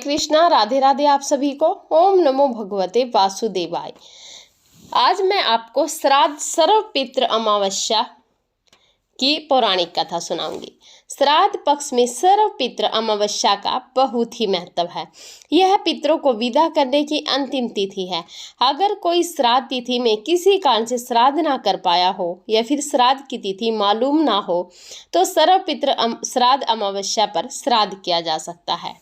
कृष्णा, राधे राधे आप सभी को। ओम नमो भगवते वासुदेवाय। आज मैं आपको श्राद्ध सर्वपितृ अमावस्या की पौराणिक कथा सुनाऊंगी। श्राद्ध पक्ष में सर्वपितृ अमावस्या का बहुत ही महत्व है। यह पितरों को विदा करने की अंतिम तिथि है। अगर कोई श्राद्ध तिथि में किसी कारण से श्राद्ध ना कर पाया हो या फिर श्राद्ध की तिथि मालूम ना हो तो सर्वपितृ श्राद्ध अमावस्या पर श्राद्ध किया जा सकता है।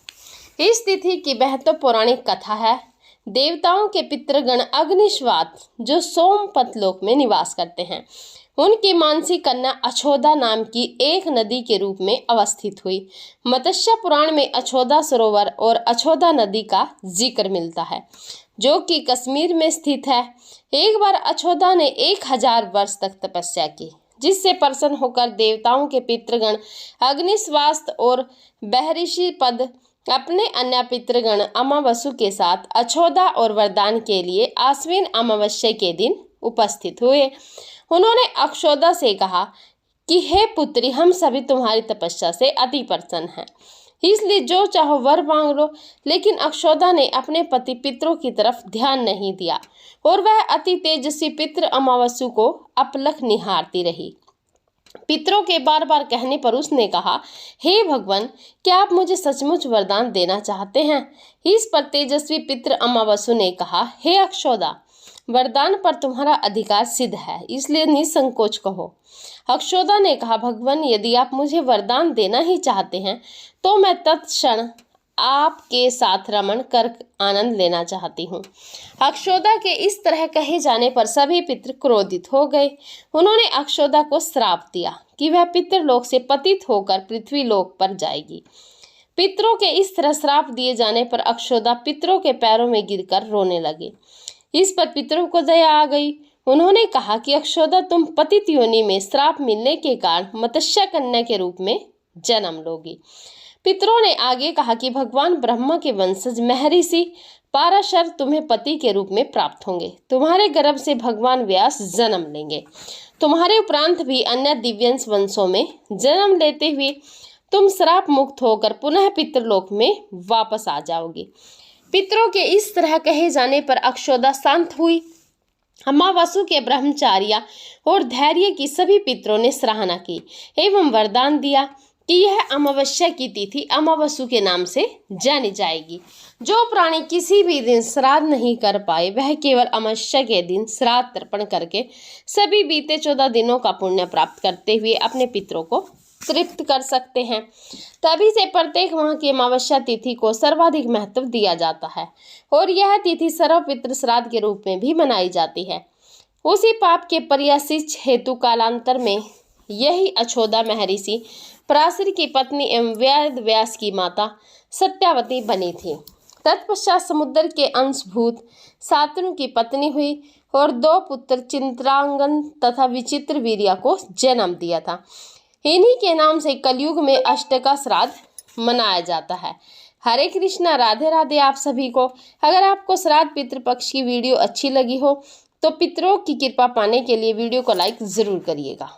इस तिथि की महत्व पौराणिक कथा है। देवताओं के पितृगण अग्निश्वात जो सोमपत लोक में निवास करते हैं, उनकी मानसी कन्या अछोदा नाम की एक नदी के रूप में अवस्थित हुई। मत्स्य पुराण में अछोदा सरोवर और अछोदा नदी का जिक्र मिलता है, जो कि कश्मीर में स्थित है। एक बार अछोदा ने 1000 वर्ष तक तपस्या की, जिससे प्रसन्न होकर देवताओं के पितृगण अग्निश्वास्त और बहर्षि पद अपने अन्य पितृगण अमावसु के साथ अछोदा और वरदान के लिए आश्विन अमावस्या के दिन उपस्थित हुए। उन्होंने अक्षोदा से कहा कि हे पुत्री, हम सभी तुम्हारी तपस्या से अति प्रसन्न हैं, इसलिए जो चाहो वर मांग लो। लेकिन अक्षोदा ने अपने पति पितरों की तरफ ध्यान नहीं दिया और वह अति तेजस्वी पितृ अमावसु को अपलक निहारती रही। पितरों के बार बार कहने पर उसने कहा, हे भगवान, क्या आप मुझे सचमुच वरदान देना चाहते हैं? इस पर तेजस्वी पितृ अमावसु ने कहा, हे अक्षोदा, वरदान पर तुम्हारा अधिकार सिद्ध है, इसलिए निसंकोच कहो। अक्षोदा ने कहा, भगवान, यदि आप मुझे वरदान देना ही चाहते हैं तो मैं तत्क्षण आपके साथ रमण कर आनंद लेना चाहती हूँ। अक्षोदा के इस तरह कहे जाने पर सभी पितृ क्रोधित हो गए। उन्होंने अक्षोदा को श्राप दिया कि वह पितृलोक से पतित होकर पृथ्वी लोक पर जाएगी। पितरों के इस तरह श्राप दिए जाने पर अक्षोदा पितरों के पैरों में गिरकर रोने लगे। इस पर पितरों को दया आ गई। उन्होंने कहा कि अक्षोदा, तुम पतित योनि में श्राप मिलने के कारण मत्स्य कन्या के रूप में जन्म लोगी। पितरों ने आगे कहा कि भगवान ब्रह्मा के वंशज महर्षि पाराशर तुम्हें पति के रूप में प्राप्त होंगे। तुम्हारे गर्भ से भगवान व्यास जन्म लेंगे। तुम्हारे उपरांत भी अन्य दिव्यांश वंशों में जन्म लेते हुए तुम श्राप मुक्त होकर पुनः पितृलोक में वापस आ जाओगी। पितरों के इस तरह कहे जाने पर अक्षोदा शांत हुई। अमावसु के ब्रह्मचार्य और धैर्य की सभी पितरों ने सराहना की एवं वरदान दिया कि यह अमावस्या की तिथि अमावसु के नाम से जानी जाएगी। जो प्राणी किसी भी दिन श्राद्ध नहीं कर पाए, वह केवल अमावस्या के दिन श्राद्ध तर्पण करके सभी बीते 14 दिनों का पुण्य प्राप्त करते हुए अपने पितरों को तृप्त कर सकते हैं। तभी से प्रत्येक माह की अमावस्या तिथि को सर्वाधिक महत्व दिया जाता है और यह तिथि सर्वपितृ श्राद्ध के रूप में भी मनाई जाती है। उसी पाप के प्रायश्चित हेतु कालांतर में यही अछोदा महर्षि पराशर की पत्नी एवं वेद व्यास की माता सत्यावती बनी थी। तत्पश्चात समुद्र के अंशभूत सातनु की पत्नी हुई और 2 पुत्र चित्रांगन तथा विचित्र वीर्या को जन्म दिया था। इन्हीं के नाम से कलयुग में अष्टका श्राद्ध मनाया जाता है। हरे कृष्णा, राधे राधे आप सभी को। अगर आपको श्राद्ध पितृपक्ष की वीडियो अच्छी लगी हो तो पितरों की कृपा पाने के लिए वीडियो को लाइक जरूर करिएगा।